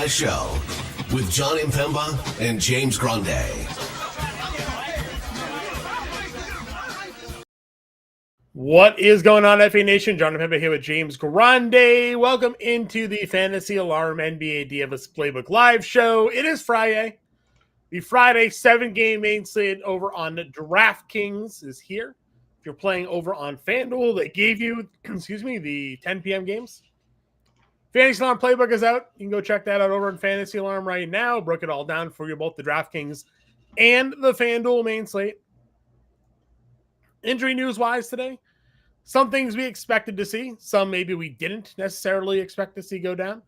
DFS Show with John Impemba and James Grande. What is going on, FA Nation? John Impemba here with James Grande. Welcome into the Fantasy Alarm NBA DFS Playbook Live Show. It is Friday. The Friday 7-game main slate over on DraftKings is here. If you're playing over on FanDuel, they gave you, the 10 p.m. games. Fantasy Alarm Playbook is out. You can go check that out over on Fantasy Alarm right now. Broke it all down for you, both the DraftKings and the FanDuel main slate. Injury news-wise today, some things we expected to see. Some maybe we didn't necessarily expect to see go down.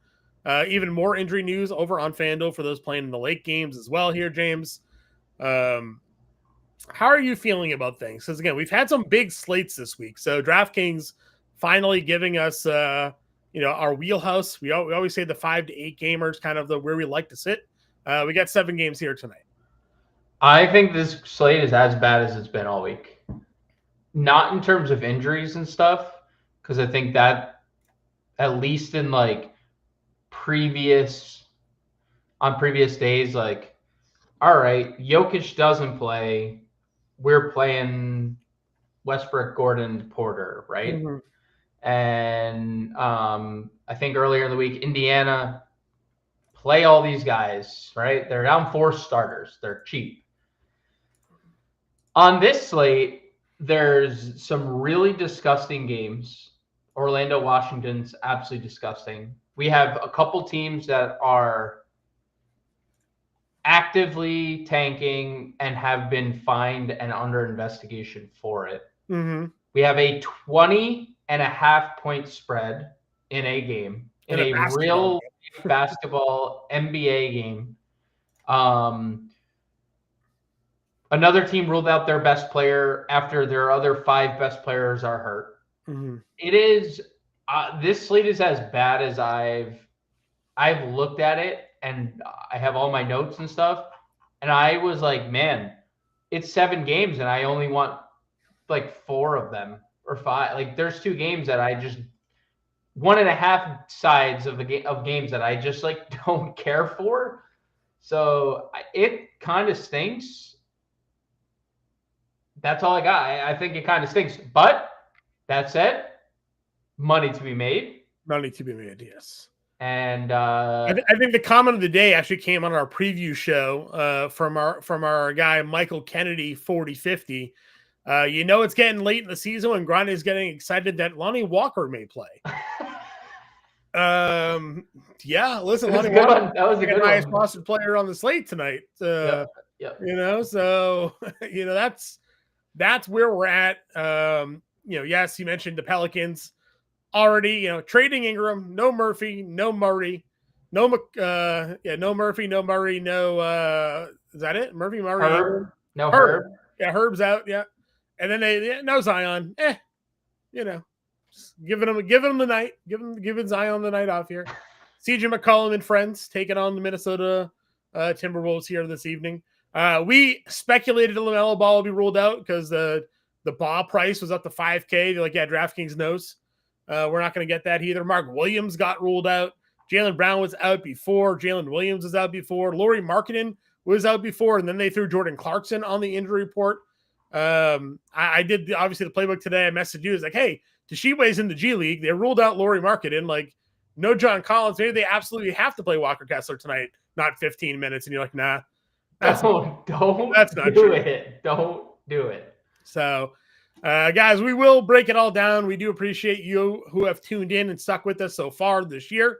Even more injury news over on FanDuel for those playing in the late games as well here, James. How are you feeling about things? Because, again, we've had some big slates this week. So DraftKings finally giving us, our wheelhouse. We always say the 5 to 8 gamers, kind of where we like to sit. We got 7 games here tonight. I think this slate is as bad as it's been all week. Not in terms of injuries and stuff, because I think that at least in previous days, all right, Jokic doesn't play. We're playing Westbrook, Gordon, Porter, right? Mm-hmm. And I think earlier in the week, Indiana play all these guys, right? They're down 4 starters. They're cheap. On this slate, there's some really disgusting games. Orlando, Washington's absolutely disgusting. We have a couple teams that are actively tanking and have been fined and under investigation for it. Mm-hmm. We have a 20.5 point spread in a game, in a real basketball NBA game. Another team ruled out their best player after their other 5 best players are hurt. Mm-hmm. It is this slate is as bad as I've looked at it, and I have all my notes and stuff. And I was like, man, it's 7 games, and I only want 4 of them or 5. There's 2 games that I just 1.5 sides of games that I just don't care for. So it kind of stinks. That's all I got. I think it kind of stinks. But that said, money to be made. Money to be made, yes. And I think the comment of the day actually came on our preview show from our guy Michael Kennedy 4050. It's getting late in the season when Grande is getting excited that Lonnie Walker may play. Yeah, listen, Lonnie Walker, that was a good highest rostered player on the slate tonight. Yep. So that's where we're at. Yes, you mentioned the Pelicans already. Trading Ingram, no Murphy, no Murray, no Murphy, no Murray, no. Is that it? Murphy, Murray, Herb. No Herb. Yeah, Herb's out. Yeah, and then no Zion. Just giving him the night. Giving Zion the night off here. CJ McCollum and friends taking on the Minnesota Timberwolves here this evening. We speculated LaMelo Ball will be ruled out because the ball price was up to $5K. They're like, yeah, DraftKings knows. We're not going to get that either. Mark Williams got ruled out. Jaylen Brown was out before. Jalen Williams was out before. Lauri Markkanen was out before, and then they threw Jordan Clarkson on the injury report. I did obviously the playbook today. I messaged you. It's like, hey, Toshiba's in the G League. They ruled out Lauri Markkanen. No John Collins. Maybe they absolutely have to play Walker Kessler tonight, not 15 minutes. And you're like, nah. That's not true. It. Don't do it. So, guys, we will break it all down. We do appreciate you who have tuned in and stuck with us so far this year.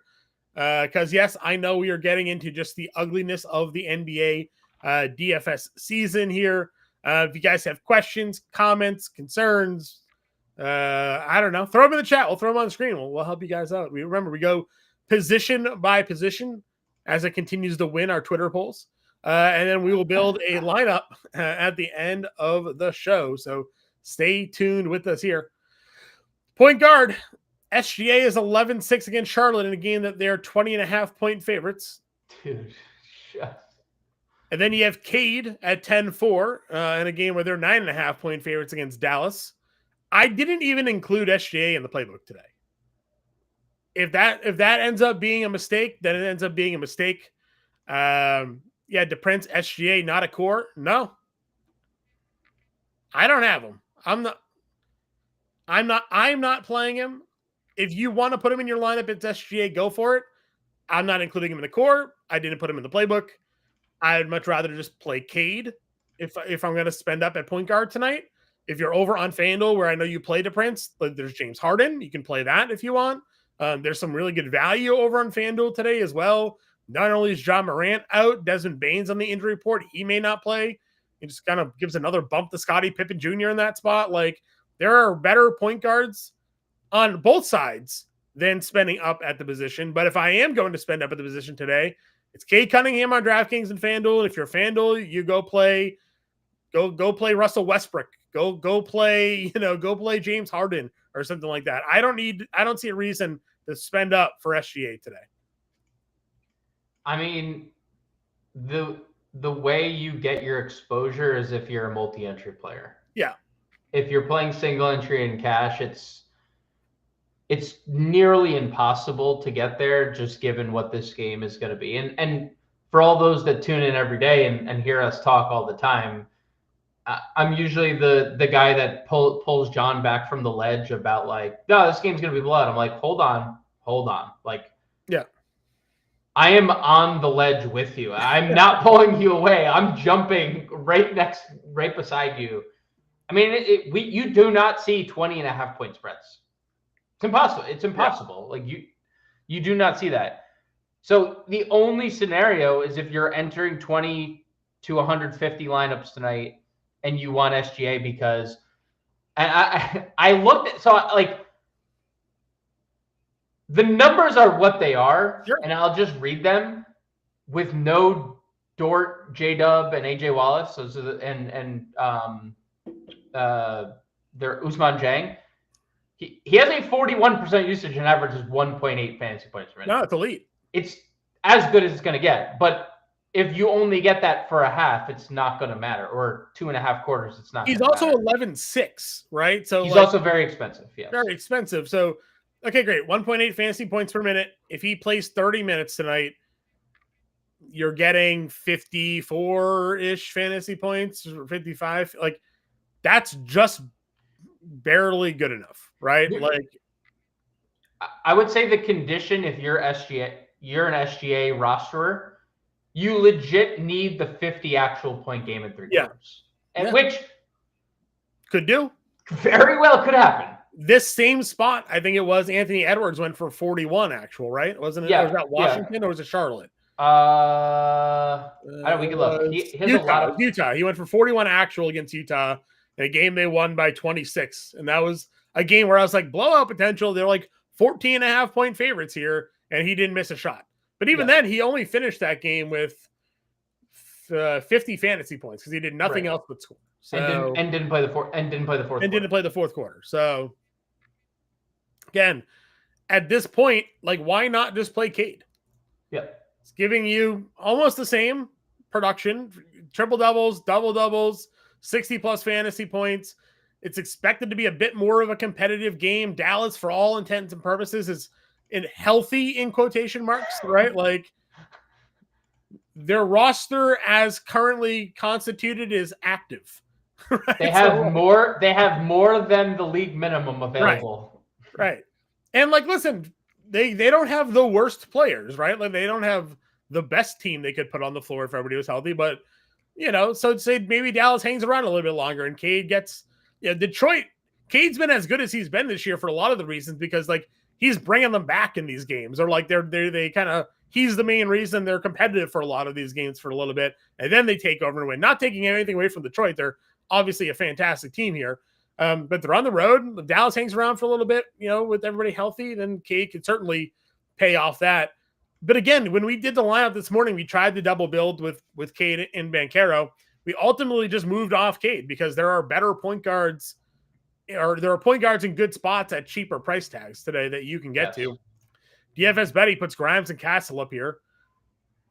Because, yes, I know we are getting into just the ugliness of the NBA DFS season here. If you guys have questions, comments, concerns, I don't know, throw them in the chat. We'll throw them on the screen. We'll help you guys out. We go position by position as it continues to win our Twitter polls. And then we will build a lineup at the end of the show. So stay tuned with us here. Point guard, SGA is 11-6 against Charlotte in a game that they're 20.5 point favorites. Dude, and then you have Cade at 10-4 in a game where they're 9.5 point favorites against Dallas. I didn't even include SGA in the playbook today. if that ends up being a mistake, then it ends up being a mistake. DePrince, SGA, not a core. No, I don't have him. I'm not playing him. If you want to put him in your lineup, it's SGA, go for it. I'm not including him in the core. I didn't put him in the playbook. I'd much rather just play Cade if I'm going to spend up at point guard tonight. If you're over on FanDuel, where I know you play DePrince, but there's James Harden. You can play that if you want. There's some really good value over on FanDuel today as well. Not only is John Morant out, Desmond Bane's on the injury report. He may not play. It just kind of gives another bump to Scottie Pippen Jr. in that spot. Like, there are better point guards on both sides than spending up at the position. But if I am going to spend up at the position today, it's Cade Cunningham on DraftKings and FanDuel. And if you're FanDuel, you go play Russell Westbrook. Go play James Harden or something like that. I don't see a reason to spend up for SGA today. I mean, the way you get your exposure is if you're a multi-entry player. Yeah. If you're playing single entry in cash, it's nearly impossible to get there, just given what this game is going to be. And for all those that tune in every day and hear us talk all the time, I'm usually the guy that pulls John back from the ledge about like, no, this game's going to be blood. I'm like, hold on. Like, yeah, I am on the ledge with you. I'm not pulling you away. I'm jumping right beside you. I mean, you do not see 20.5 point spreads. It's impossible. It's impossible. Yeah. Like you do not see that. So the only scenario is if you're entering 20 to 150 lineups tonight and you want SGA because, and I looked at, so like the numbers are what they are, sure. And I'll just read them with no Dort, J-Dub, and AJ Wallace, they're Usman Jang. He has a 41% usage and averages 1.8 fantasy points per minute. No, it's elite. It's as good as it's going to get. But if you only get that for a half, it's not going to matter. Or 2.5 quarters, it's not. He's also 11.6, right? So he's also very expensive. Yes. Very expensive. So, okay, great. 1.8 fantasy points per minute. If he plays 30 minutes tonight, you're getting 54-ish fantasy points, 55. Like, that's just barely good enough, right? Like, I would say the condition, if you're an SGA rosterer, you legit need the 50 actual point game in 3 quarters. And which could do. Very well could happen. This same spot, I think it was Anthony Edwards went for 41 actual, right? Wasn't it? Yeah. Or was that Washington or was it Charlotte? I don't. We can look. He has Utah. He went for 41 actual against Utah in a game they won by 26, and that was a game where I was like, blowout potential. They're like 14.5 point favorites here, and he didn't miss a shot. But even then, he only finished that game with 50 fantasy points because he did nothing else but score. So and didn't play the fourth. Didn't play the fourth quarter. So again, at this point, like, why not just play Cade? Yeah. It's giving you almost the same production, triple doubles, double doubles, 60 plus fantasy points. It's expected to be a bit more of a competitive game. Dallas, for all intents and purposes, is healthy in quotation marks, right? Like, their roster as currently constituted is active. Right? They have more. They have more than the league minimum available. Right. And like, listen, they don't have the worst players, right? Like, they don't have the best team they could put on the floor if everybody was healthy. But, so say maybe Dallas hangs around a little bit longer and Cade gets, Detroit. Cade's been as good as he's been this year for a lot of the reasons because, like, he's bringing them back in these games, or like they kind of, he's the main reason they're competitive for a lot of these games for a little bit, and then they take over and win. Not taking anything away from Detroit, they're obviously a fantastic team here, but they're on the road. Dallas hangs around for a little bit, with everybody healthy, then Cade could certainly pay off that. But again, when we did the lineup this morning, we tried to double build with Cade and Banchero. We ultimately just moved off Cade because there are better point guards, or there are point guards in good spots at cheaper price tags today that you can get to. DFS Betty puts Grimes and Castle up here.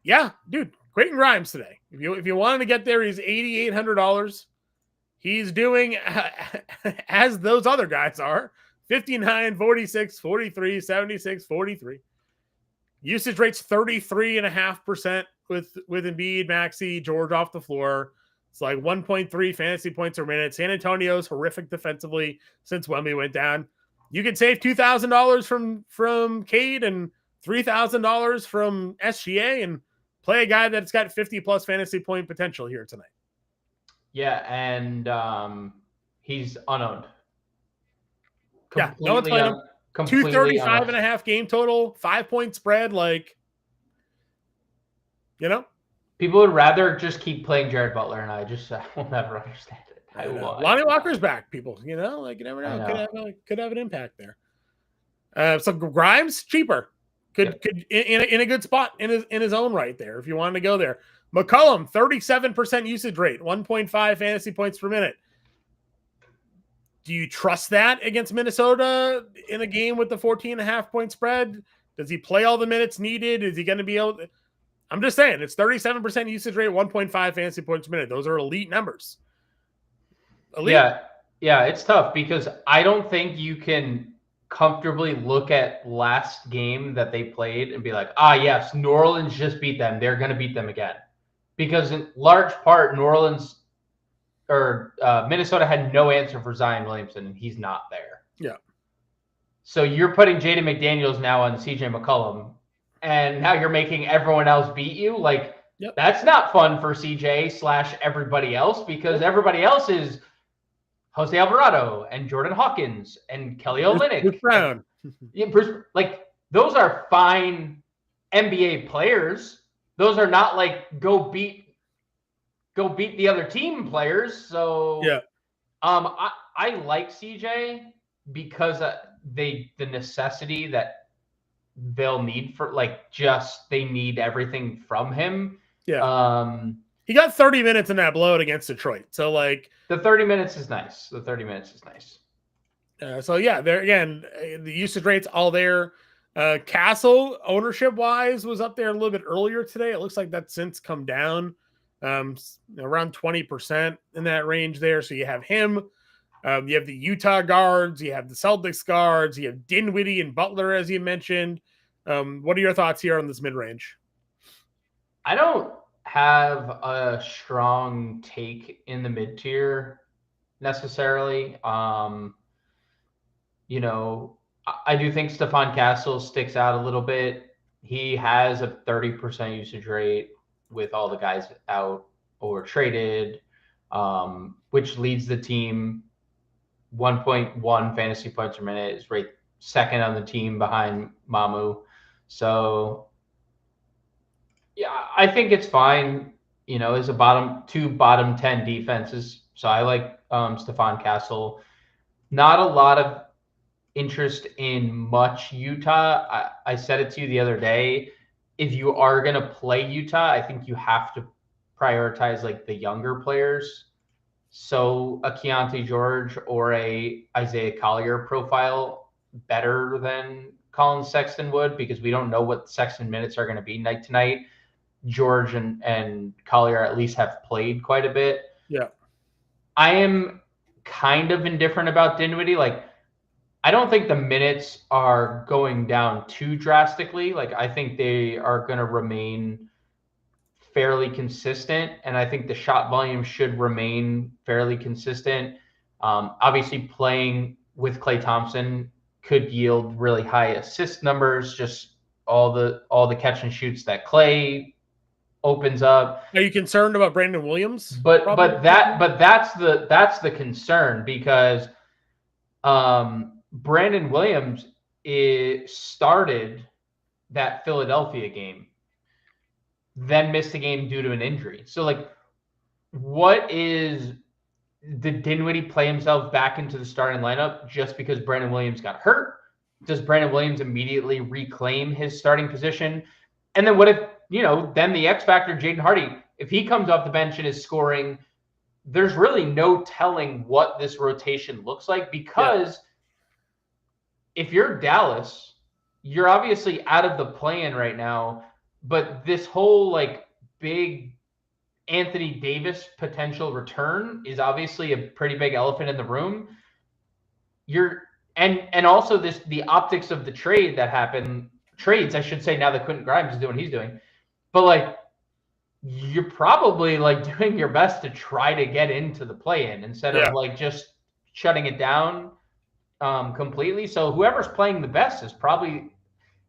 Yeah, dude, Quentin Grimes today. If you wanted to get there, he's $8,800. He's doing as those other guys are, 59, 46, 43, 76, 43. Usage rate's 33.5% with Embiid, Maxey, George off the floor. It's like 1.3 fantasy points per minute. San Antonio's horrific defensively since Wemby went down. You could save $2,000 from Cade and $3,000 from SGA and play a guy that's got 50-plus fantasy point potential here tonight. Yeah, and he's unowned. Yeah, no one's playing him. 235 and a half game total, 5-point spread. Like, you know, people would rather just keep playing Jared Butler, and I will never understand it. Lonnie Walker's back, people. You know, like you never know. Could have an impact there. So Grimes cheaper, could in a good spot in his own right there if you wanted to go there. McCollum 37% usage rate, 1.5 fantasy points per minute. Do you trust that against Minnesota in a game with the 14.5 point spread? Does he play all the minutes needed? Is he going to be able to? I'm just saying, it's 37% usage rate, 1.5 fantasy points per minute. Those are elite numbers. Elite. Yeah, it's tough because I don't think you can comfortably look at last game that they played and be like, yes, New Orleans just beat them. They're going to beat them again. Because in large part, Minnesota had no answer for Zion Williamson, and he's not there. Yeah. So you're putting Jaden McDaniels now on CJ McCollum, and now you're making everyone else beat you. Like, That's not fun for CJ / everybody else because everybody else is Jose Alvarado and Jordan Hawkins and Kelly Olynyk. Bruce Brown. Like, those are fine NBA players. Those are not like go beat the other team players. So I like CJ because the necessity that they'll need for they need everything from him. Yeah. He got 30 minutes in that blowout against Detroit. So like the 30 minutes is nice. There again, the usage rate's all there. Castle ownership wise was up there a little bit earlier today. It looks like that's since come down around 20% in that range there. So you have him, you have the Utah guards, you have the Celtics guards, you have Dinwiddie and Butler, as you mentioned. What are your thoughts here on this mid-range? I don't have a strong take in the mid-tier necessarily. I do think Stephon Castle sticks out a little bit. He has a 30% usage rate with all the guys out or traded, which leads the team 1.1 fantasy points per minute, is ranked second on the team behind Mamu. So, yeah, I think it's fine. As a bottom 10 defenses. So I like Stephon Castle. Not a lot of interest in much Utah. I said it to you the other day. If you are going to play Utah, I think you have to prioritize the younger players. So a Keontae George or a Isaiah Collier profile better than Colin Sexton would, because we don't know what Sexton minutes are going to be night to night. George and Collier at least have played quite a bit. Yeah. I am kind of indifferent about Dinwiddie. I don't think the minutes are going down too drastically. I think they are going to remain fairly consistent, and I think the shot volume should remain fairly consistent. Obviously, playing with Klay Thompson could yield really high assist numbers, just all the catch and shoots that Klay opens up. Are you concerned about Brandon Williams? But that's the concern, because Brandon Williams started that Philadelphia game, then missed a game due to an injury. So did Dinwiddie play himself back into the starting lineup just because Brandon Williams got hurt? Does Brandon Williams immediately reclaim his starting position? And then what if, then the X factor, Jaden Hardy, if he comes off the bench and is scoring, there's really no telling what this rotation looks like, because if you're Dallas, you're obviously out of the play-in right now, but this whole big Anthony Davis potential return is obviously a pretty big elephant in the room. and also the optics of the trades, I should say, now that Quentin Grimes is doing what he's doing. But like, you're probably like doing your best to try to get into the play-in instead of like just shutting it down completely. So whoever's playing the best is probably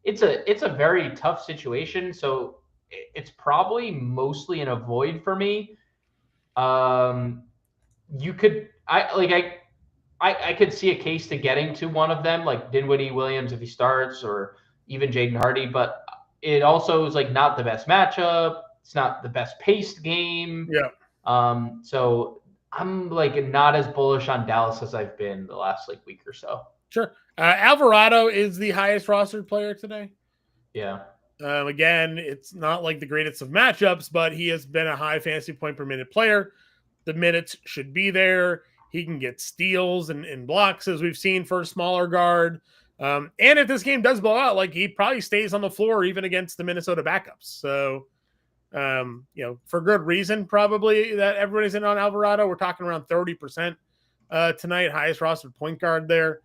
it's a very tough situation. So it's probably mostly an avoid for me. You could I could see a case to getting to one of them, like Dinwiddie Williams if he starts, or even Jaden Hardy, but it also is like not the best matchup. It's not the best paced game. Yeah. So I'm like not as bullish on Dallas as I've been the last like week or so. Sure. Alvarado is the highest rostered player today. Yeah. Again, it's not like the greatest of matchups, but he has been a high fantasy point per minute player. The minutes should be there. He can get steals and blocks, as we've seen, for a smaller guard. And if this game does blow out, like, he probably stays on the floor even against the Minnesota backups. So, for good reason, probably, that everybody's in on Alvarado. We're talking around 30% tonight, highest rostered point guard there.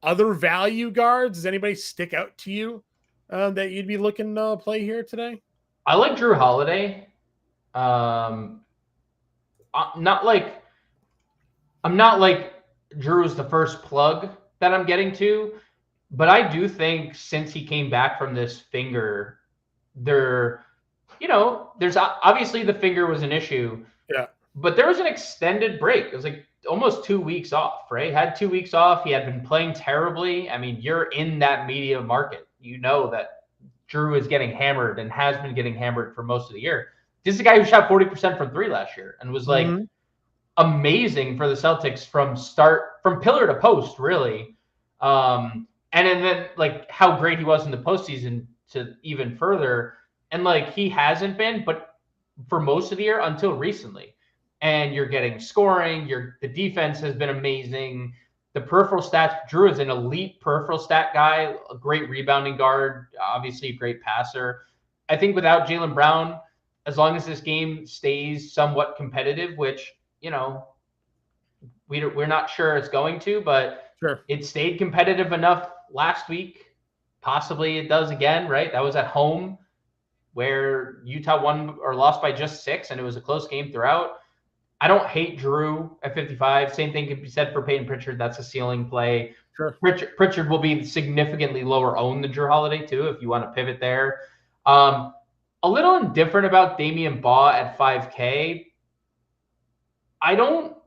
Other value guards, does anybody stick out to you that you'd be looking to play here today? I like Drew Holiday. I'm not like Drew's the first plug that I'm getting to, but I do think since he came back from this finger, there's obviously the finger was an issue. Yeah. But there was an extended break. It was like almost 2 weeks off, right? Had 2 weeks off. He had been playing terribly. I mean, you're in that media market. You know that Drew is getting hammered and has been getting hammered for most of the year. This is a guy who shot 40% from three last year and was like amazing for the Celtics from pillar to post, really. And then like how great he was in the postseason to even further. And like he hasn't been, but for most of the year until recently. And you're getting scoring. The defense has been amazing. The peripheral stats, Drew is an elite peripheral stat guy, a great rebounding guard, obviously a great passer. I think without Jaylen Brown, as long as this game stays somewhat competitive, which, we're not sure it's going to, but sure, it stayed competitive enough last week. Possibly it does again, right? That was at home where Utah won or lost by just 6, and it was a close game throughout. I don't hate Drew at 55. Same thing could be said for Peyton Pritchard. That's a ceiling play. Sure. Pritchard will be significantly lower owned than Drew Holiday too, if you want to pivot there. A little indifferent about Damian Baugh at 5K. I don't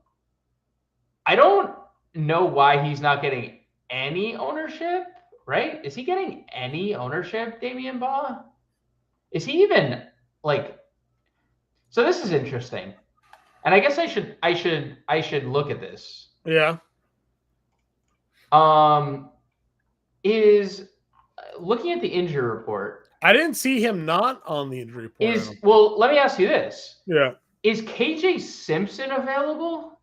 know why he's not getting any ownership, right? Is he getting any ownership, Damian Baugh? Is he even like? So this is interesting. And I guess I should look at this. Yeah. Is looking at the injury report. I didn't see him not on the injury report. Well, let me ask you this. Yeah. Is KJ Simpson available?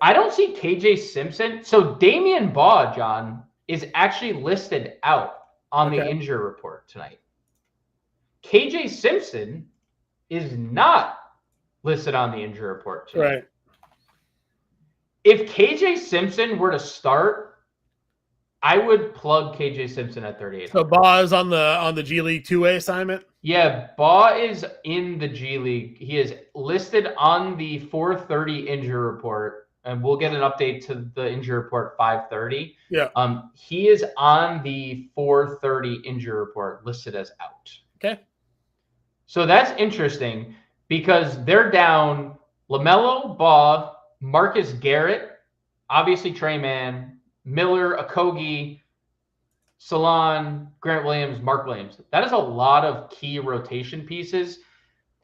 I don't see KJ Simpson. So Damian Baugh, John, is actually listed out on the injury report tonight. KJ Simpson is not listed on the injury report tonight. Right. If KJ Simpson were to start, I would plug KJ Simpson at 38. So Baugh is on the G League 2A assignment? Yeah, Baugh is in the G League. He is listed on the 4:30 injury report, and we'll get an update to the injury report 5:30. Yeah. He is on the 4:30 injury report listed as out. Okay. So that's interesting because they're down LaMelo, Baugh, Marcus Garrett, obviously Trey Mann, Miller, Okogie, Salon, Grant Williams, Mark Williams. That is a lot of key rotation pieces.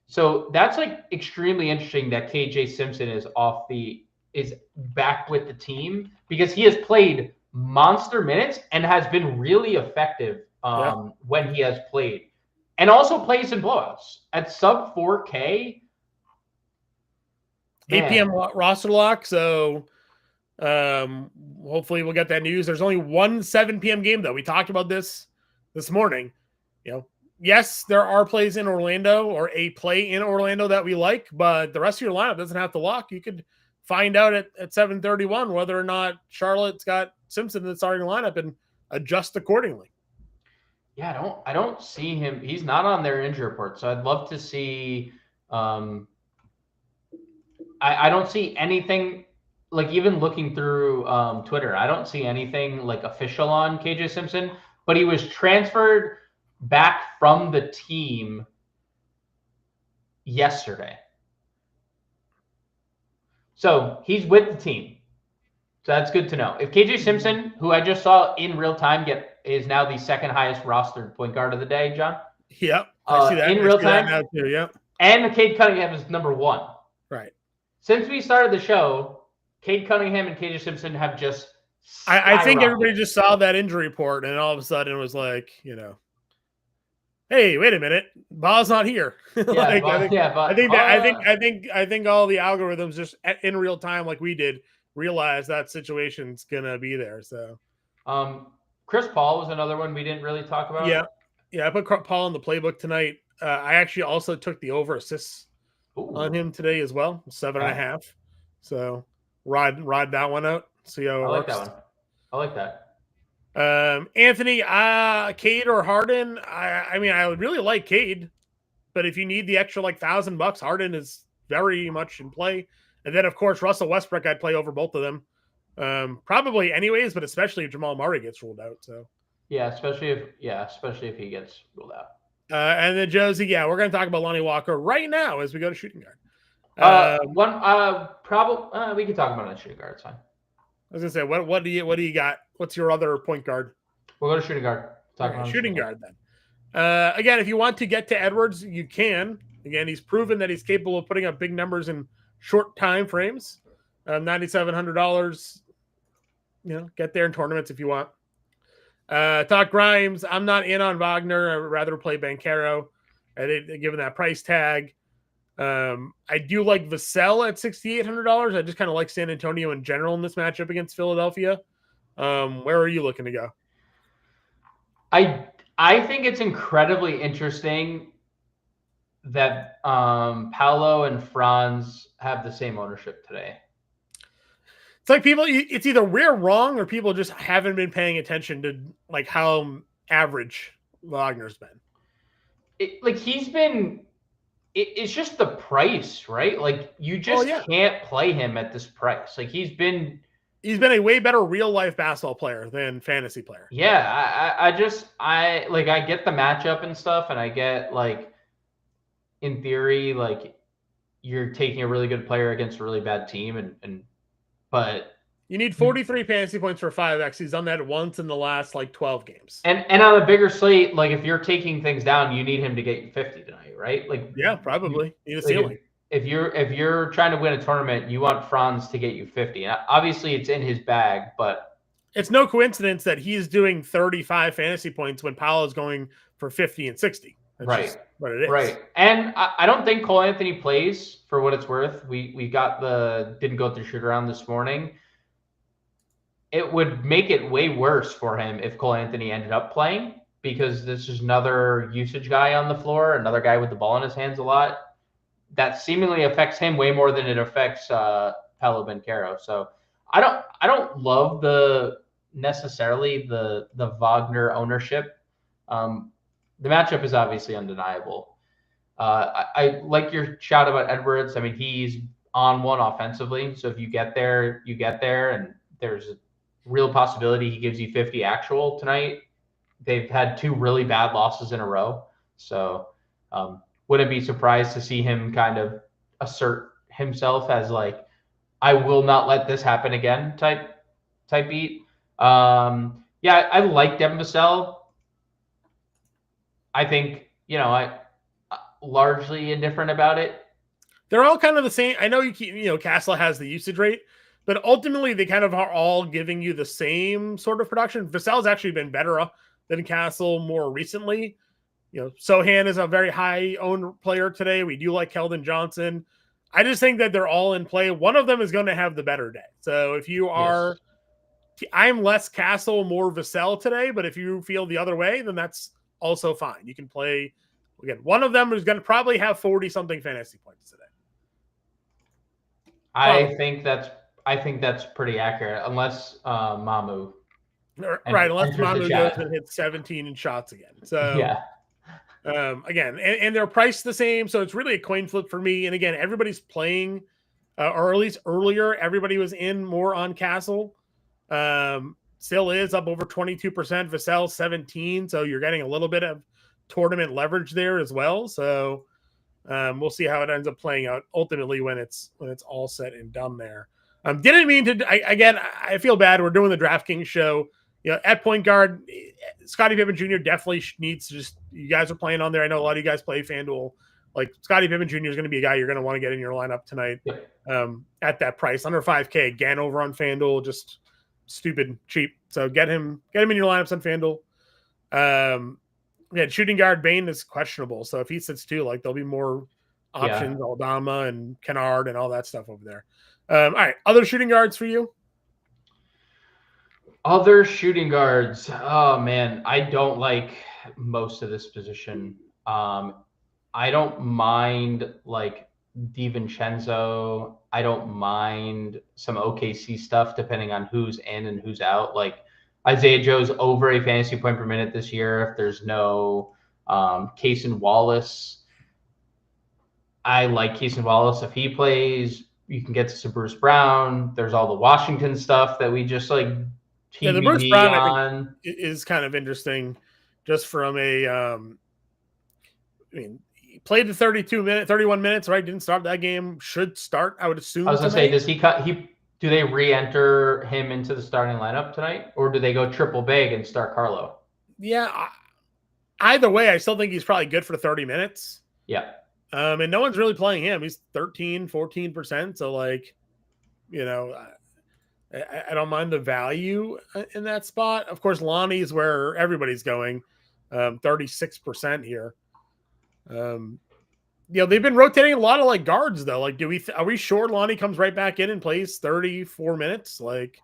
So that's like extremely interesting that KJ Simpson is back with the team because he has played monster minutes and has been really effective when he has played. And also plays in blowouts at sub 4K. 8 p.m. roster lock. So hopefully we'll get that news. There's only one 7 p.m. game, though. We talked about this morning. Yes, there are plays in Orlando or a play in Orlando that we like, but the rest of your lineup doesn't have to lock. You could find out at 7:31 whether or not Charlotte's got Simpson in the starting lineup and adjust accordingly. Yeah, I don't see him. He's not on their injury report, so I'd love to see. I don't see anything, like even looking through Twitter, I don't see anything like official on KJ Simpson, but he was transferred back from the team yesterday. So he's with the team. So that's good to know. If KJ Simpson, who I just saw in real time, is now the second highest rostered point guard of the day, John. Yep, I see that in real time now too. Yep, and Cade Cunningham is number 1. Right. Since we started the show, Cade Cunningham and KJ Simpson have just. I think everybody just saw that injury report and all of a sudden it was like, hey, wait a minute, Ball's not here. I think all the algorithms just in real time, like we did, realize that situation's gonna be there. So, Chris Paul was another one we didn't really talk about. Yeah, I put Paul in the playbook tonight. I actually also took the over assists on him today as well, 7.5. So ride that one out. See how it works. That one. I like that. Anthony, Cade or Harden? I mean, I would really like Cade, but if you need the extra like $1,000, Harden is very much in play. And then of course Russell Westbrook, I'd play over both of them. Probably anyways, but especially if Jamal Murray gets ruled out. So especially if he gets ruled out. And then Josie, we're going to talk about Lonnie Walker right now as we go to shooting guard. We can talk about that shooting guard. It's fine. I was gonna say, what do you got? What's your other point guard? We'll go to shooting guard. Shooting guard then. Again, if you want to get to Edwards, you can. Again, he's proven that he's capable of putting up big numbers in short time frames. $9,700. Get there in tournaments if you want. Talk Grimes. I'm not in on Wagner. I'd rather play Banchero. Given that price tag. I do like Vassell at $6,800. I just kind of like San Antonio in general in this matchup against Philadelphia. Where are you looking to go? I think it's incredibly interesting that Paolo and Franz have the same ownership today. It's like it's either we're wrong or people just haven't been paying attention to like how average Wagner's been. It's just the price, right? Like you just can't play him at this price. Like he's been a way better real life basketball player than fantasy player. Yeah, I get the matchup and stuff, and I get like in theory, like you're taking a really good player against a really bad team, but you need 43 fantasy points for 5x. He's done that once in the last like 12 games. And on a bigger slate, like if you're taking things down, you need him to get you 50 tonight, right? Like probably need a ceiling. If you're trying to win a tournament, you want Franz to get you 50. Obviously, it's in his bag, but it's no coincidence that he's doing 35 fantasy points when Paolo's going for 50 and 60. That's right. What it is. Right. And I don't think Cole Anthony plays, for what it's worth. We didn't go through shoot around this morning. It would make it way worse for him if Cole Anthony ended up playing, because this is another usage guy on the floor, another guy with the ball in his hands a lot. That seemingly affects him way more than it affects Paolo Banchero. So I don't love necessarily the Wagner ownership. The matchup is obviously undeniable. I like your shout about Edwards. I mean, he's on one offensively. So if you get there, and there's a real possibility he gives you 50 actual tonight. They've had 2 really bad losses in a row. So wouldn't be surprised to see him kind of assert himself as like, I will not let this happen again type beat. I like Devin Vassell. I think, I largely indifferent about it. They're all kind of the same. I know Castle has the usage rate, but ultimately they kind of are all giving you the same sort of production. Vassell's actually been better than Castle more recently. Sohan is a very high owned player today. We do like Keldon Johnson. I just think that they're all in play. One of them is going to have the better day. So if you are, I'm less Castle, more Vassell today, but if you feel the other way, then that's also fine. You can play, again, one of them is going to probably have 40 something fantasy points today. I think that's pretty accurate, unless Mamu Right, unless enters the Mamu goes chat. and hits 17 in shots again. So Yeah, again, and they're priced the same, so it's really a coin flip for me. And again, everybody's playing, or at least earlier, everybody was in more on Castle. Still is up over 22%. Vassell 17, so you're getting a little bit of tournament leverage there as well. So we'll see how it ends up playing out ultimately when it's all said and done there. Didn't mean to. I feel bad. We're doing the DraftKings show. At point guard, Scottie Pippen Jr. definitely needs to just. You guys are playing on there. I know a lot of you guys play FanDuel. Like Scottie Pippen Jr. is going to be a guy you're going to want to get in your lineup tonight. At that price, under 5K, again over on FanDuel, just stupid cheap. So get him in your lineups on FanDuel. Shooting guard Bain is questionable. So if he sits too, like there'll be more options, Aldama and Kennard and all that stuff over there. All right, other shooting guards for you? Other shooting guards. Oh man, I don't like most of this position. I don't mind like DiVincenzo. I don't mind some OKC stuff depending on who's in and who's out. Like Isaiah Joe's over a fantasy point per minute this year if there's no Cason Wallace. I like Cason Wallace. If he plays, you can get to some Bruce Brown. There's all the Washington stuff that we just like the Bruce Brown on. I think is kind of interesting just from a he played the 31 minutes, right? Didn't start that game. Should start, I would assume. I was going to say, does do they re-enter him into the starting lineup tonight? Or do they go triple big and start Carlo? Yeah. Either way, I still think he's probably good for 30 minutes. Yeah. And no one's really playing him. He's 13, 14%. So like, I don't mind the value in that spot. Of course, Lonnie's where everybody's going, 36% here. They've been rotating a lot of like guards though. Like, are we sure Lonnie comes right back in and plays 34 minutes? Like,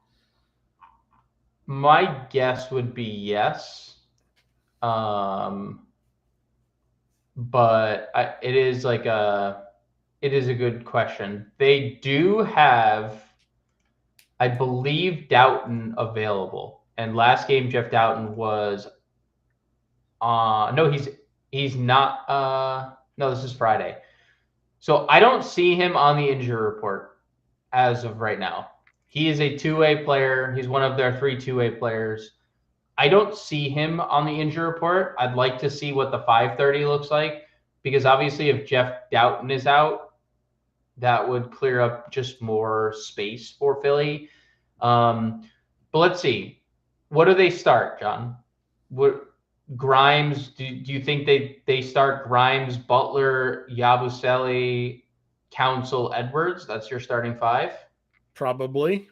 my guess would be yes. But it is a good question. They do have, I believe, Doughton available. And last game, Jeff Doughton was no, he's not. No, this is Friday. So I don't see him on the injury report as of right now. He is a two-way player. He's one of their 3 two-way players. I don't see him on the injury report. I'd like to see what the 530 looks like, because obviously if Jeff Doughton is out, that would clear up just more space for Philly. But let's see. What do they start, John? Grimes, do you think they start Grimes, Butler, Yabusele, Council, Edwards? That's your starting 5? Probably.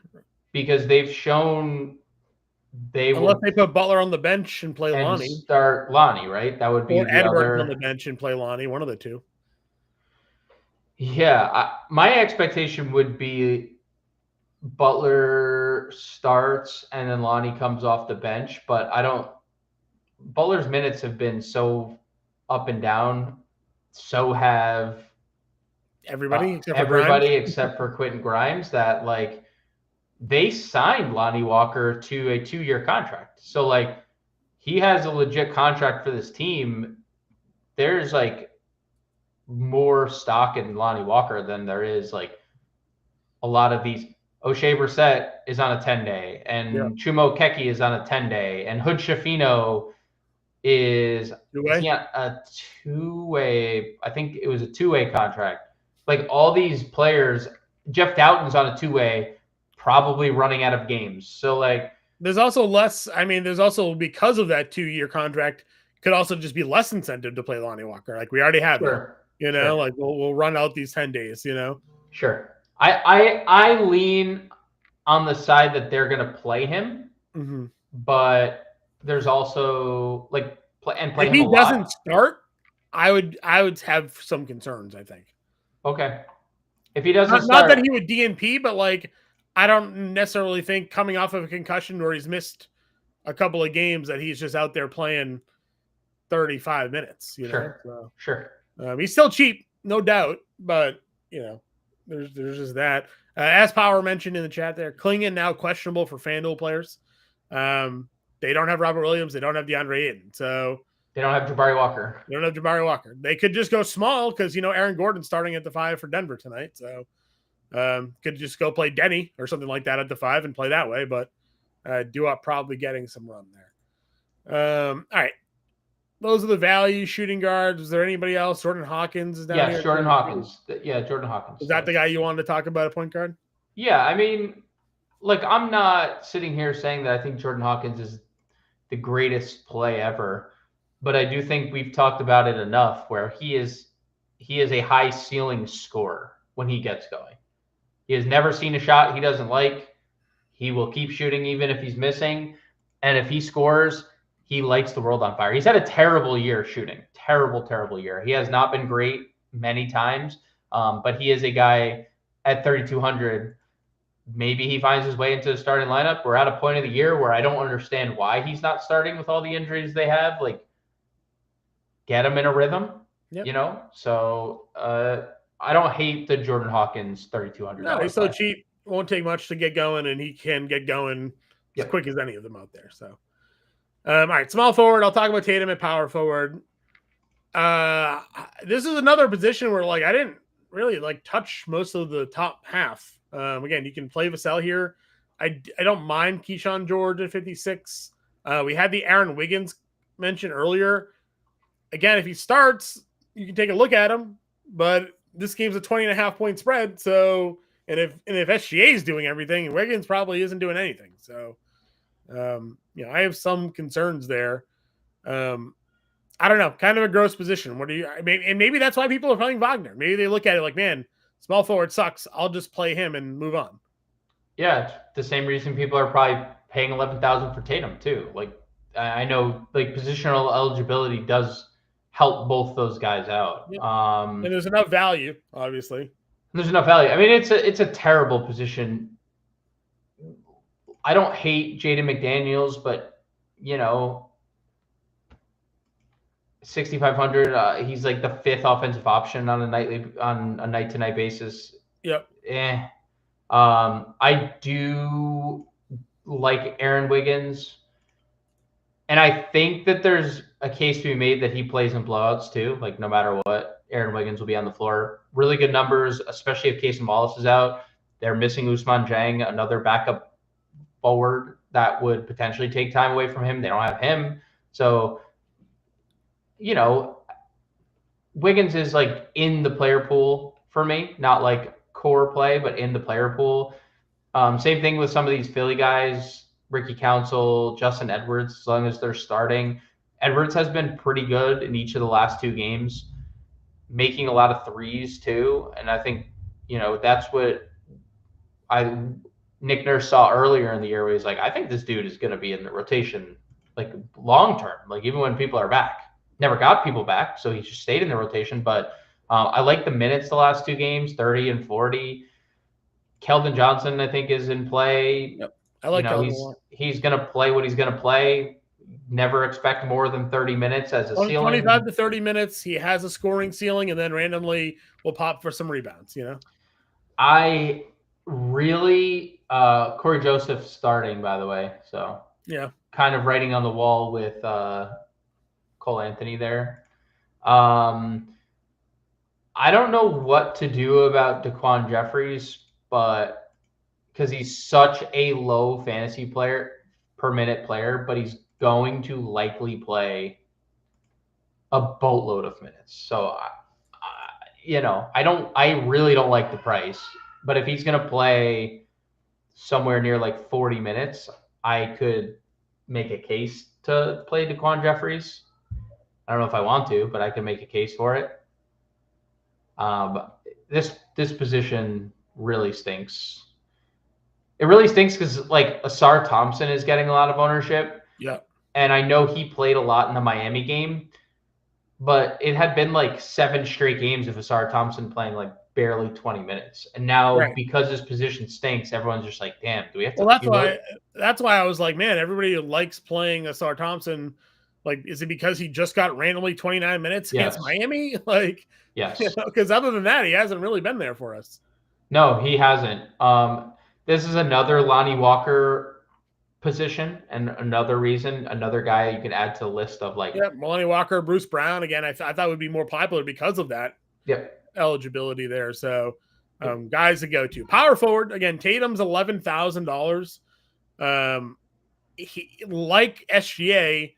Because they've shown unless they put Butler on the bench and play Lonnie. Start Lonnie, right? That would be or Edwards on the bench and play Lonnie, one of the two. Yeah, my expectation would be Butler starts and then Lonnie comes off the bench, but Butler's minutes have been so up and down. So have everybody except for Quentin Grimes, that like they signed Lonnie Walker to a 2-year contract. So like he has a legit contract for this team. There's like more stock in Lonnie Walker than there is like a lot of these. O'Shea Brissett is on a 10-day and Chumo Keki is on a 10-day and Hood Schifino is he on a 2-way. I think it was a 2-way contract. Like all these players, Jeff Doughton's on a 2-way, probably running out of games. So like there's also less. I mean, there's also, because of that 2-year contract, could also just be less incentive to play Lonnie Walker. Like we already have it. Like we'll run out these 10 days. Sure. I lean on the side that they're going to play him, but there's also like play him a lot. If he doesn't start, I would have some concerns, I think. Okay. If he doesn't start, not that he would DNP, but like I don't necessarily think coming off of a concussion where he's missed a couple of games that he's just out there playing 35 minutes. Sure. Sure. He's still cheap, no doubt, but there's just that. As Power mentioned in the chat there, Klingon now questionable for FanDuel players. They don't have Robert Williams. They don't have DeAndre Ayton. So They don't have Jabari Walker. they don't have Jabari Walker. They could just go small because, Aaron Gordon's starting at the 5 for Denver tonight. So could just go play Denny or something like that at the 5 and play that way. But Duop probably getting some run there. All right. Those are the value shooting guards. Is there anybody else? Jordan Hawkins is down here. Yeah, Jordan Hawkins. Yeah, Jordan Hawkins. Is that the guy you wanted to talk about, a point guard? Yeah, I mean, look, I'm not sitting here saying that I think Jordan Hawkins is the greatest play ever, but I do think we've talked about it enough where he is a high ceiling scorer when he gets going. He has never seen a shot he doesn't like. He will keep shooting even if he's missing. And if he scores, he lights the world on fire. He's had a terrible year shooting. Terrible year. He has not been great many times, but he is a guy at 3,200. Maybe he finds his way into the starting lineup. We're at a point of the year where I don't understand why he's not starting with all the injuries they have. Like, get him in a rhythm, So I don't hate the Jordan Hawkins $3,200. No, he's so cheap. Won't take much to get going, and he can get going as quick as any of them out there. So, all right, small forward. I'll talk about Tatum at power forward. This is another position where I didn't really touch most of the top half. Again, you can play Vassell here. I don't mind Keyshawn George at 56. We had the Aaron Wiggins mentioned earlier. Again, if he starts, you can take a look at him, but this game's a 20.5 point spread. So, and if SGA is doing everything, Wiggins probably isn't doing anything. So, I have some concerns there. I don't know, kind of a gross position. And maybe that's why people are playing Wagner. Maybe they look at it like, man, small forward sucks. I'll just play him and move on. Yeah, the same reason people are probably paying $11,000 for Tatum too. I know positional eligibility does help both those guys out. Yep. And there's enough value, obviously. There's enough value. I mean, it's a terrible position. I don't hate Jaden McDaniels, but 6,500. He's like the 5th offensive option on a night-to-night basis. Yep. I do like Aaron Wiggins, and I think that there's a case to be made that he plays in blowouts too. No matter what, Aaron Wiggins will be on the floor. Really good numbers, especially if Casey Wallace is out. They're missing Ousmane Dieng, another backup forward that would potentially take time away from him. They don't have him. So, Wiggins is in the player pool for me, not core play, but in the player pool. Same thing with some of these Philly guys, Ricky Council, Justin Edwards, as long as they're starting. Edwards has been pretty good in each of the last 2 games, making a lot of threes too. And I think, that's what Nick Nurse saw earlier in the year where he's like, I think this dude is going to be in the rotation long term, even when people are back. Never got people back, so he just stayed in the rotation. But I like the minutes the last 2 games, 30 and 40. Keldon Johnson, I think, is in play. Yep. I like Keldon. He's going to play what he's going to play. Never expect more than 30 minutes as a ceiling. 25 to 30 minutes. He has a scoring ceiling, and then randomly will pop for some rebounds, I really Corey Joseph starting, by the way. So yeah, kind of writing on the wall with Cole Anthony there. I don't know what to do about Daquan Jeffries, but because he's such a low fantasy player per minute player, but he's going to likely play a boatload of minutes. So, I really don't like the price, but if he's going to play somewhere near 40 minutes, I could make a case to play Daquan Jeffries. I don't know if I want to, but I can make a case for it. This position really stinks. It really stinks because Asar Thompson is getting a lot of ownership. Yeah. And I know he played a lot in the Miami game, but it had been 7 straight games of Asar Thompson playing barely 20 minutes. And now because this position stinks, everyone's just damn, do we have to? Well, that's why I was like, man, everybody likes playing Asar Thompson. Is it because he just got randomly 29 minutes against Miami? Yes. Because other than that, he hasn't really been there for us. No, he hasn't. This is another Lonnie Walker position and another reason, another guy you can add to the list of like. Yeah, Melanie Walker, Bruce Brown. Again, I thought would be more popular because of that Yep. eligibility there. So, guys to go to. Power forward again. Tatum's $11,000. He like SGA.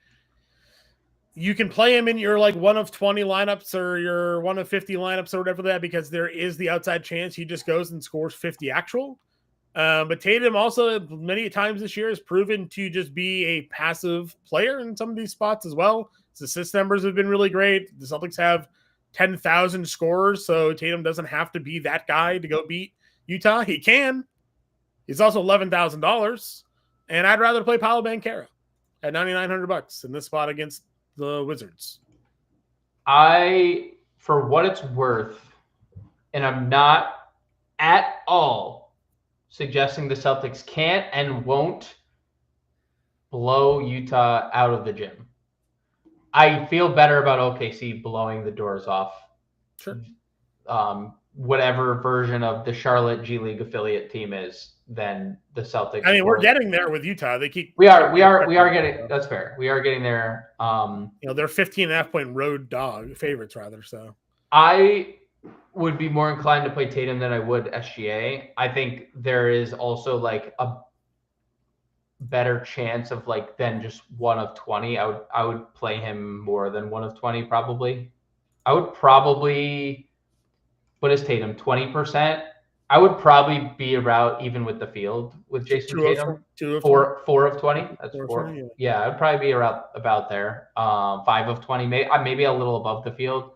You can play him in your like 1 of 20 lineups or your 1 of 50 lineups or whatever that, because there is the outside chance he just goes and scores 50 actual. But Tatum also many times this year has proven to just be a passive player in some of these spots as well. His assist numbers have been really great. The Celtics have 10,000 scorers, so Tatum doesn't have to be that guy to go beat Utah. He can. He's also $11,000, and I'd rather play Paolo Banchero at $9,900 in this spot against the Wizards. For what it's worth, and I'm not at all suggesting the Celtics can't and won't blow Utah out of the gym. I feel better about OKC blowing the doors off. Sure. Whatever version of the Charlotte G League affiliate team is than the Celtics. I mean, we're getting there with Utah. We are getting. That's fair. We are getting there. They're 15.5 point road dog favorites rather. So I would be more inclined to play Tatum than I would SGA. I think there is also like a better chance of like than just 1 of 20. I would play him more than 1 of 20 probably. I would probably, what is Tatum, 20%? I would probably be about even with the field with Jason Tatum. 4 of 20. That's 4. Yeah, I would probably be around about there. 5 of 20, maybe a little above the field.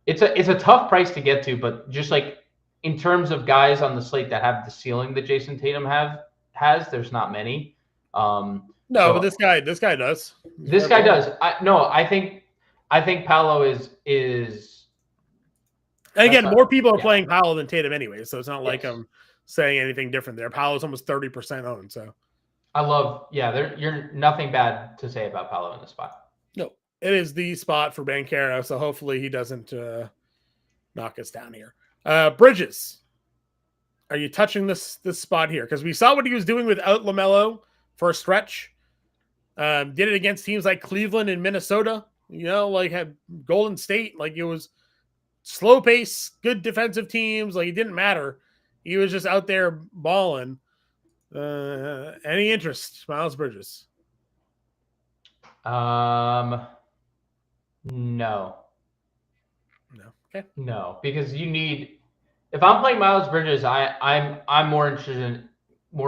It's a tough price to get to, but just like in terms of guys on the slate that have the ceiling that Jason Tatum has, there's not many. But this guy does. This guy does. I think Paolo is. And again, more people are playing Paolo than Tatum anyway, so it's not like I'm saying anything different there. Paolo's almost 30% owned, so. You're nothing bad to say about Paolo in the spot. No, it is the spot for Banchero, so hopefully he doesn't knock us down here. Bridges, are you touching this spot here? Because we saw what he was doing without LaMelo for a stretch. Did it against teams like Cleveland and Minnesota, like had Golden State, like it was slow pace, good defensive teams. Like it didn't matter. He was just out there balling. Any interest, Miles Bridges? No. Okay. No, because if I'm playing Miles Bridges, I'm more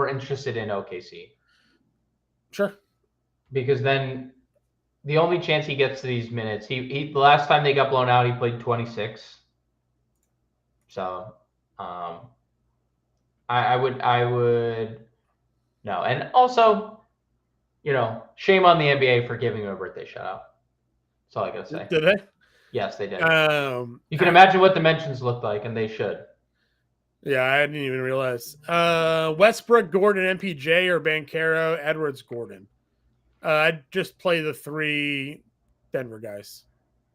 interested in OKC. Sure. Because then the only chance he gets to these minutes, the last time they got blown out, he played 26. So, I would no. And also, shame on the NBA for giving him a birthday shout out. That's all I gotta say. Did they? Yes, they did. You can imagine what the mentions looked like, and they should. Yeah, I didn't even realize. Westbrook, Gordon, MPJ, or Banchero, Edwards, Gordon. I'd just play the 3 Denver guys.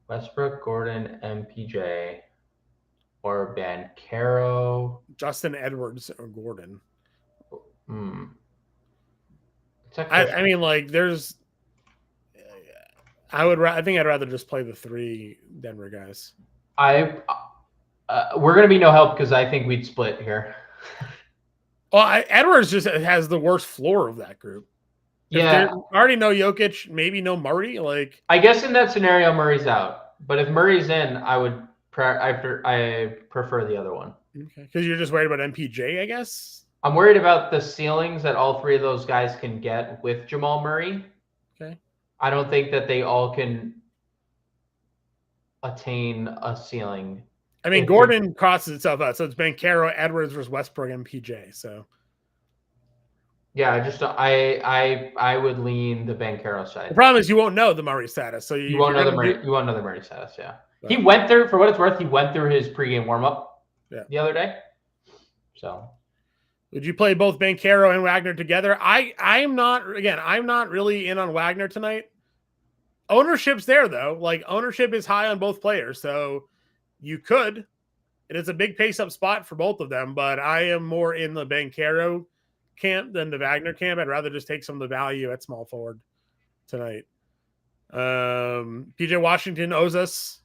Westbrook, Gordon, MPJ, or Banchero. Justin Edwards or Gordon. I mean, like, there's. I think I'd rather just play the 3 Denver guys. We're gonna be no help because I think we'd split here. Well, Edwards just has the worst floor of that group. Yeah, already no Jokic, maybe no Murray. Like, I guess in that scenario, Murray's out. But if Murray's in, I prefer the other one. Okay, because you're just worried about MPJ, I guess. I'm worried about the ceilings that all 3 of those guys can get with Jamal Murray. Okay. I don't think that they all can attain a ceiling. I mean, Gordon crosses itself out, so it's Banchero, Edwards versus Westbrook, MPJ. So. Yeah, I would lean the Banchero side. The problem is you won't know the Murray status, so you won't know the Murray. You won't know the Murray status. Yeah, he went through, for what it's worth, he went through his pregame warm up. The other day. So, would you play both Banchero and Wagner together? I'm not really in on Wagner tonight. Ownership's there though. Like ownership is high on both players, so you could It is a big pace-up spot for both of them, but I am more in the Banchero camp than the Wagner camp. I'd rather just take some of the value at small forward tonight. PJ Washington owes us.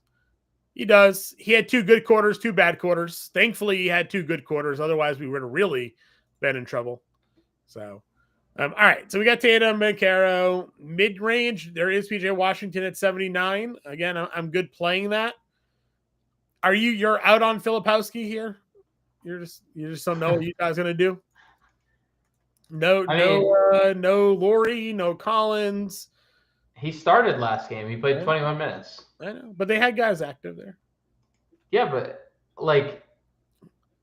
He does. He had 2 good quarters, 2 bad quarters. Thankfully, he had 2 good quarters. Otherwise, we would have really been in trouble. So, all right. So we got Tatum, Banchero, mid-range. There is PJ Washington at 79. Again, I'm good playing that. You're out on Filipowski here? You just don't know what you guys gonna do. No Laurie, no Collins. He started last game. He played 21 minutes. I know, but they had guys active there. Yeah, but like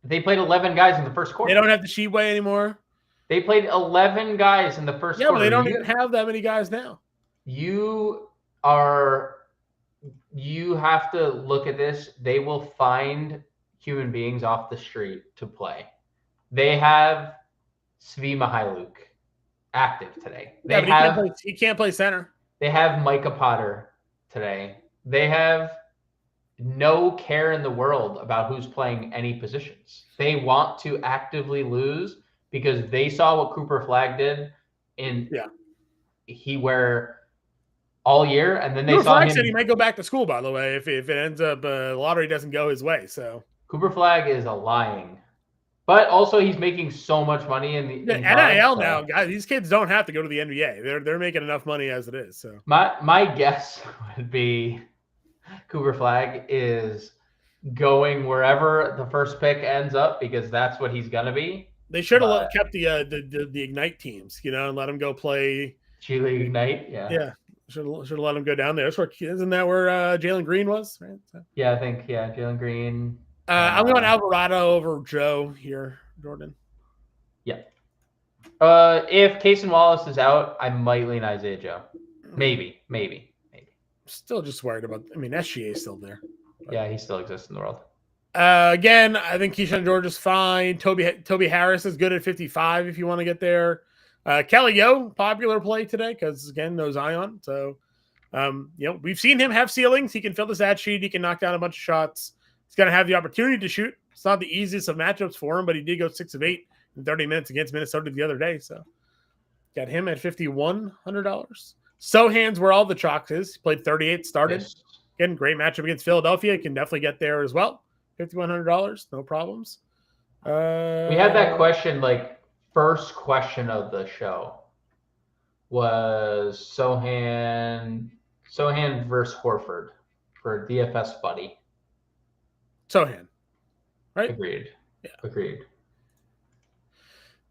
they played 11 guys in the first quarter. They don't have the Sheway anymore. They played 11 guys in the first quarter. Yeah, but they don't even have that many guys now. You have to look at this. They will find human beings off the street to play. They have Svi Mihailuk active today. He can't play center. They have Micah Potter today. They have no care in the world about who's playing any positions. They want to actively lose because they saw what Cooper Flagg did all year, and then they Cooper saw Flagg him. said he might go back to school, by the way, if it ends up the lottery doesn't go his way. So Cooper Flagg is lying, but also he's making so much money in NIL now. Guys, these kids don't have to go to the NBA. They're making enough money as it is. So my guess would be Cooper Flagg is going wherever the first pick ends up because that's what he's gonna be. They should have kept the Ignite teams, and let them go play G League Ignite. Yeah. Should have let him go down there. Isn't that where Jalen Green was? Right? So. Yeah, I think Jalen Green. I'm going Alvarado over Joe here, Jordan. Yeah. If Cason Wallace is out, I might lean Isaiah Joe. Maybe. Still just worried about. I mean, SGA is still there. But. Yeah, he still exists in the world. Again, I think Keyshawn George is fine. Toby Harris is good at 55 if you want to get there. Kelly Yo, popular play today because, again, no Zion. So, we've seen him have ceilings. He can fill the stat sheet. He can knock down a bunch of shots. He's going to have the opportunity to shoot. It's not the easiest of matchups for him, but he did go 6 of 8 in 30 minutes against Minnesota the other day. So, got him at $5,100. Sohan's where all the chalks is. He played 38, started. Yes. Again, great matchup against Philadelphia. Can definitely get there as well. $5,100, no problems. We had that question, first question of the show was Sohan versus Horford for DFS buddy. Sohan, right? Agreed. Yeah. Agreed.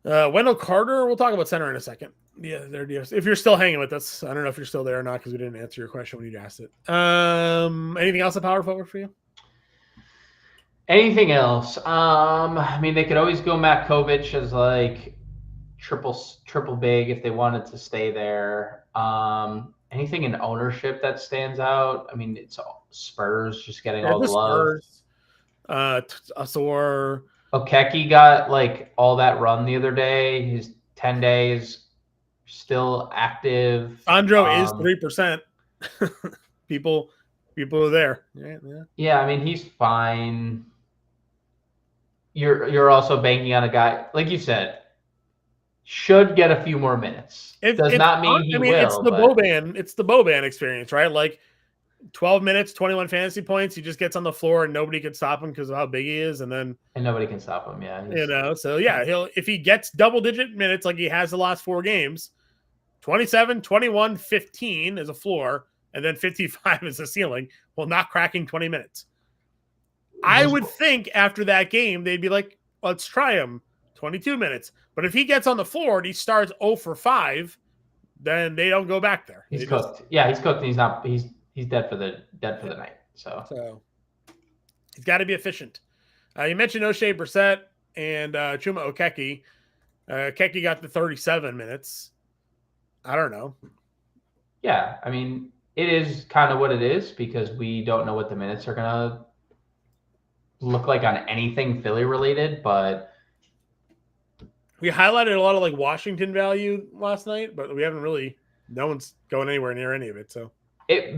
Wendell Carter, we'll talk about center in a second. Yeah, there it is. If you're still hanging with us, I don't know if you're still there or not because we didn't answer your question when you asked it. Anything else at power forward for you? Anything else? They could always go Matt Kovic as triple big if they wanted to stay there. Anything in ownership that stands out? It's all Spurs just getting all the love. Asor. Okeke got all that run the other day. He's 10 days still active. Andro is 3%. People are there. Yeah, he's fine. You're also banking on a guy, like you said, should get a few more minutes. Does not mean he will. It's the Boban experience, right? 12 minutes, 21 fantasy points. He just gets on the floor and nobody can stop him because of how big he is, and nobody can stop him. Yeah, So if he gets double-digit minutes like he has the last 4 games, 27, 21, 15 is a floor, and then 55 is a ceiling. Well, not cracking 20 minutes. I would think after that game, they'd be like, let's try him 22 minutes. But if he gets on the floor and he starts 0 for 5, then they don't go back there. He's cooked. He's cooked. And he's dead for the night. So he's got to be efficient. You mentioned O'Shea Brissett and Chuma Okeke. Okeke got the 37 minutes. I don't know. Yeah, it is kind of what it is because we don't know what the minutes are going to look like on anything Philly related, but we highlighted a lot of Washington value last night, but we haven't really, no one's going anywhere near any of it. So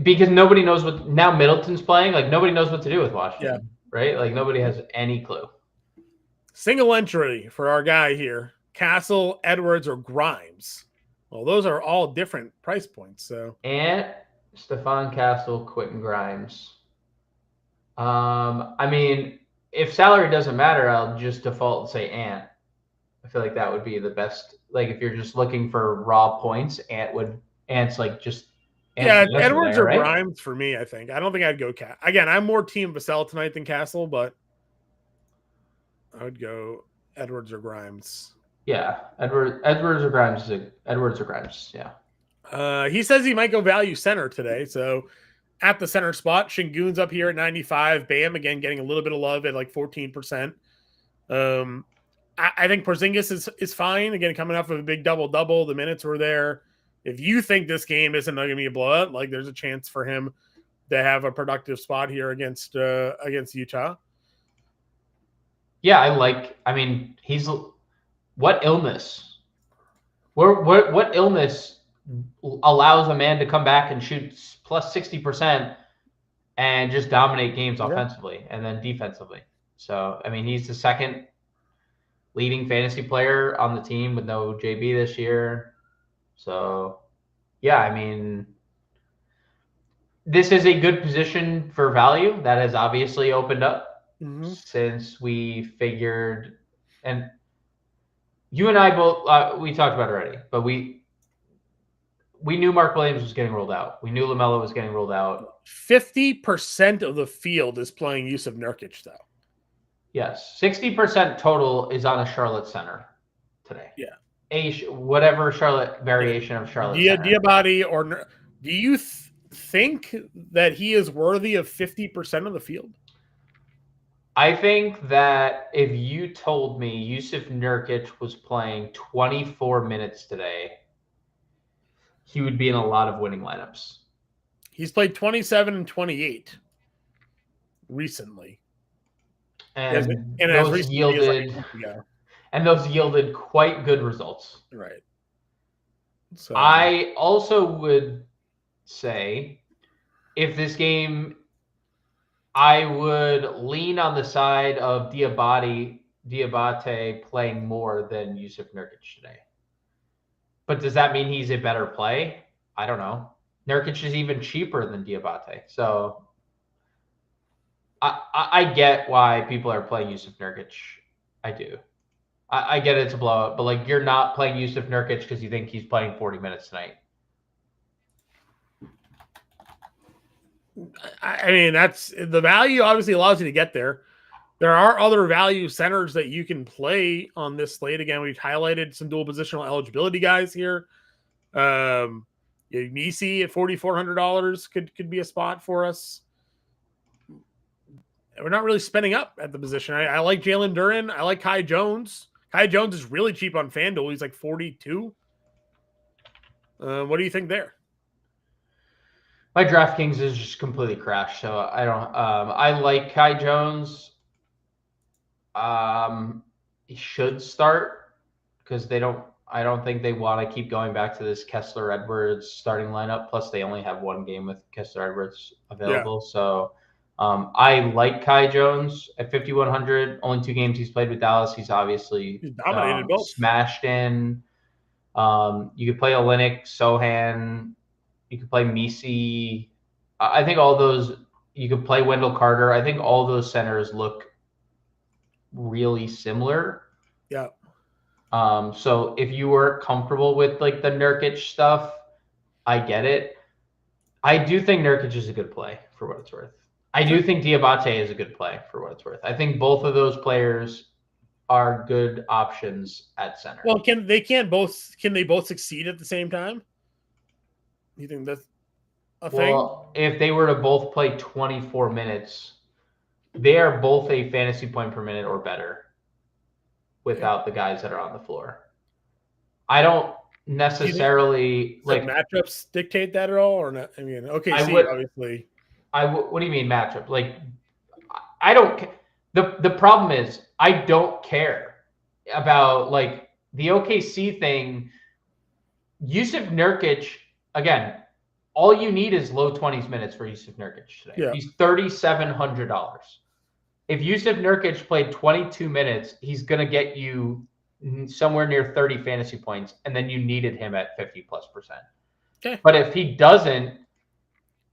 because nobody knows now Middleton's playing, nobody knows what to do with Washington. right? Like nobody has any clue. Single entry for our guy here: Castle, Edwards, or Grimes. Well, those are all different price points. So Ant, Stefan Castle, Quentin Grimes. I mean, if salary doesn't matter, I'll just default and say Ant. I feel like that would be the best. Like if you're just looking for raw points, Ant's like just Ant's the answer Edwards there, or right? Grimes for me. I think I don't think I'd go again. I'm more team Vassell tonight than Castle, but I would go Edwards or Grimes. Yeah, Edwards or Grimes. Edwards or Grimes. Yeah. He says he might go value center today, so at the center spot, Şengün's up here at 95. Bam again getting a little bit of love at like 14%. I think Porzingis is fine. Again, coming off of a big double-double. The minutes were there. If you think this game isn't going to be a blowout, like there's a chance for him to have a productive spot here against Utah. Yeah, I mean, he's what illness? What illness allows a man to come back and shoot plus 60% and just dominate games offensively and then defensively? So, I mean, he's the second leading fantasy player on the team with no JB this year. So, yeah, I mean, this is a good position for value that has obviously opened up since we figured, and you and I both, we talked about it already, but we knew Mark Williams was getting rolled out. We knew LaMelo was getting rolled out. 50% of the field is playing Jusuf Nurkic, though. Yes, 60% total is on a Charlotte center today. Yeah, whatever Charlotte variation of Charlotte. Diabate or do you think that he is worthy of 50% of the field? I think that if you told me Jusuf Nurkic was playing 24 minutes today, he would be in a lot of winning lineups. He's played 27 and 28 recently. And those yielded quite good results. Right. So I also would say if this game, I would lean on the side of Diabate playing more than Jusuf Nurkic today. But does that mean he's a better play? I don't know. Nurkic is even cheaper than Diabate. So I get why people are playing Jusuf Nurkic. I do. I get it's a blowout, but like you're not playing Jusuf Nurkic because you think he's playing 40 minutes tonight. I mean, that's the value obviously allows you to get there. There are other value centers that you can play on this slate. Again, we've highlighted some dual positional eligibility guys here. Misi at $4,400 could be a spot for us. We're not really spending up at the position. I like Jalen Duren. I like Kai Jones. Kai Jones is really cheap on FanDuel. He's like 42. What do you think there? My DraftKings is just completely crashed, so I don't. I like Kai Jones. He should start because they don't. I don't think they want to keep going back to this Kessler Edwards starting lineup. Plus, they only have one game with Kessler Edwards available. Yeah. So, I like Kai Jones at 5,100. Only 2 games he's played with Dallas. He's obviously dominated both. Smashed in. You could play Olynyk, Sohan. You could play Misi. I think all those. You could play Wendell Carter. I think all those centers look really similar. Yeah. So if you were comfortable with like the Nurkic stuff, I get it. I do think Nurkic is a good play for what it's worth. I do think Diabate is a good play for what it's worth. I think both of those players are good options at center. Well, can they both succeed at the same time? You think that's a thing? Well, if they were to both play 24 minutes, they are both a fantasy point per minute or better without the guys that are on the floor. I don't necessarily like matchups dictate that at all, or not? I mean, obviously. What do you mean matchup? Like, I don't. The problem is I don't care about like the OKC thing. Jusuf Nurkic, again, all you need is low 20s minutes for Jusuf Nurkic today. Yeah. He's $3,700. if Yusuf Nurkic played 22 minutes, he's going to get you somewhere near 30 fantasy points, and then you needed him at 50+%. Okay. But if he doesn't,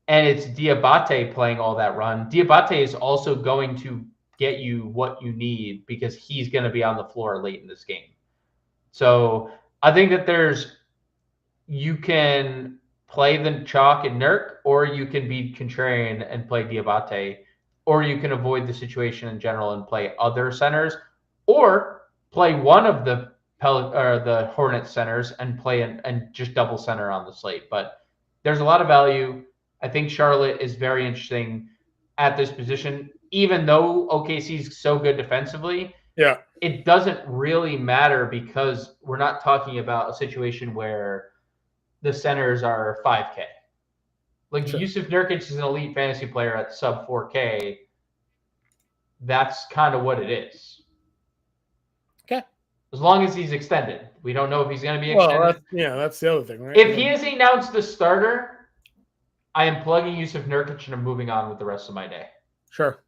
and it's Diabate playing all that run, Diabate is also going to get you what you need because he's going to be on the floor late in this game. So I think that you can play the chalk and Nurk, or you can be contrarian and play Diabate, or you can avoid the situation in general and play other centers, or play one of the Hornets centers and play and just double center on the slate. But there's a lot of value. I think Charlotte is very interesting at this position, even though OKC's so good defensively. Yeah. It doesn't really matter because we're not talking about a situation where the centers are 5K. Like Sure. Yusuf Nurkic is an elite fantasy player at sub 4K. That's kind of what it is. Okay. As long as he's extended. We don't know if he's going to be extended. Well, that's the other thing, right? If he is announced the starter, I am plugging Yusuf Nurkic and I'm moving on with the rest of my day. Sure.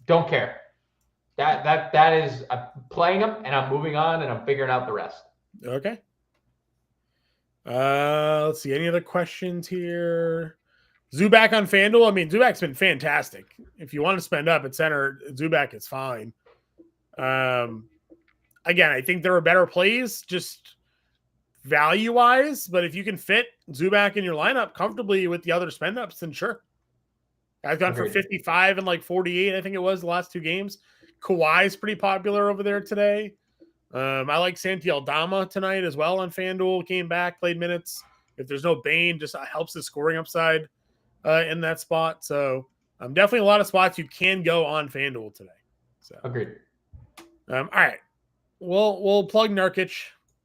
Don't care. That is, I'm playing him and I'm moving on and I'm figuring out the rest. Okay. Let's see. Any other questions here? Zubac on FanDuel. I mean, Zubac's been fantastic. If you want to spend up at center, Zubac is fine. Again, I think there are better plays just value-wise, but if you can fit Zubac in your lineup comfortably with the other spend-ups, then sure. I've gone for 55 and like 48, I think it was, the last two games. Kawhi's pretty popular over there today. I like Santi Aldama tonight as well on FanDuel. Came back, played minutes. If there's no Bane, just helps the scoring upside in that spot. So definitely a lot of spots you can go on FanDuel today. So agreed. All right. We'll plug Nurkic.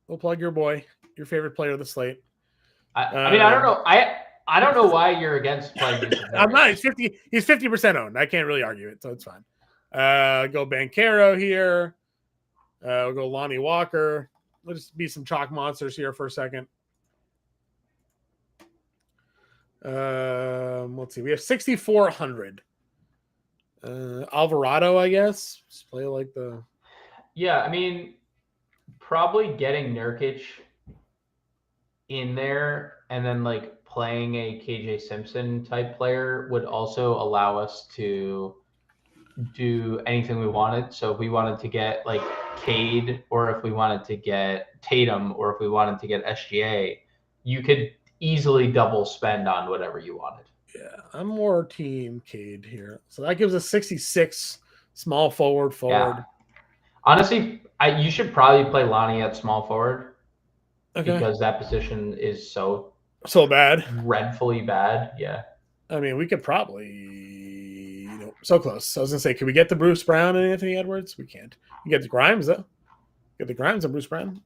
We'll plug your boy, your favorite player of the slate. I mean, I don't know. I don't know why you're against playing. I'm not. He's 50% owned. I can't really argue it, so it's fine. Go Banchero here. We'll go Lonnie Walker. Let's just be some chalk monsters here for a second. Let's see. We have 6,400. Alvarado, I guess. Just play like the. Yeah, I mean, probably getting Nurkic in there and then like playing a KJ Simpson type player would also allow us to do anything we wanted. So if we wanted to get like Cade, or if we wanted to get Tatum, or if we wanted to get SGA, you could easily double spend on whatever you wanted. Yeah, I'm more team Cade here. So that gives us 66 small forward. Yeah. Honestly, you should probably play Lonnie at small forward because that position is so bad, dreadfully bad. Yeah. I mean, we could probably, so close. I was gonna say, can we get the Bruce Brown and Anthony Edwards? We can't. You get the Grimes though. Get the Grimes and Bruce Brown.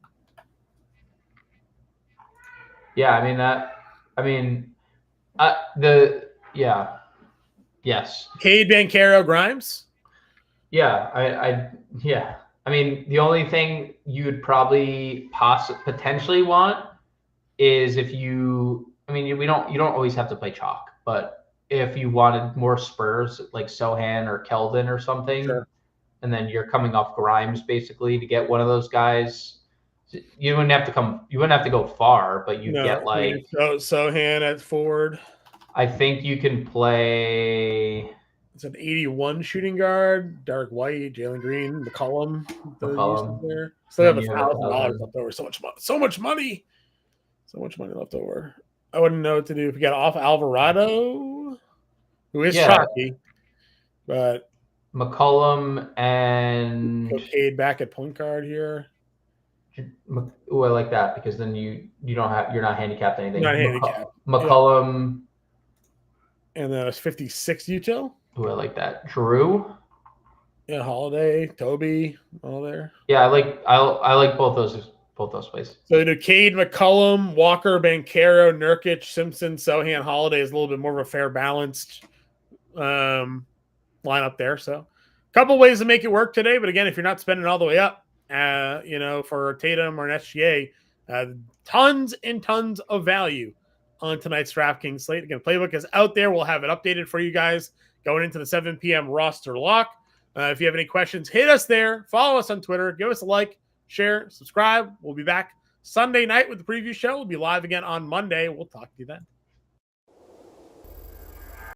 Yeah, yes. Cade, Banchero, Grimes. Yeah, yeah. I mean, the only thing you would probably potentially want is if you don't always have to play chalk, but if you wanted more Spurs like Sohan or Keldon or something, sure. And then you're coming off Grimes basically to get one of those guys, you wouldn't have to go far, but you get like Sohan at forward. I think you can play. It's an 81 shooting guard, Dark White, Jalen Green, McCollum. There. So they have $1,000 left over. So much money left over. I wouldn't know what to do if we got off Alvarado, who is chalky, but McCollum and Cade back at point guard here. Ooh, I like that because then you're not handicapped anything. Not handicapped. McCollum, and then it's 56 util. Ooh, I like that. Drew. Yeah, Holiday, Toby, all there. Yeah, I like both those plays. So do Cade, McCollum, Walker, Banchero, Nurkic, Simpson, Sohan, Holiday is a little bit more of a fair balanced lineup there. So a couple ways to make it work today, but again, if you're not spending all the way up, for Tatum or an SGA, tons and tons of value on tonight's DraftKings slate. Again, Playbook is out there. We'll have it updated for you guys going into the 7 p.m. roster lock. If you have any questions, hit us there. Follow us on Twitter. Give us a like, share, subscribe. We'll be back Sunday night with the preview show. We'll be live again on Monday. We'll talk to you then.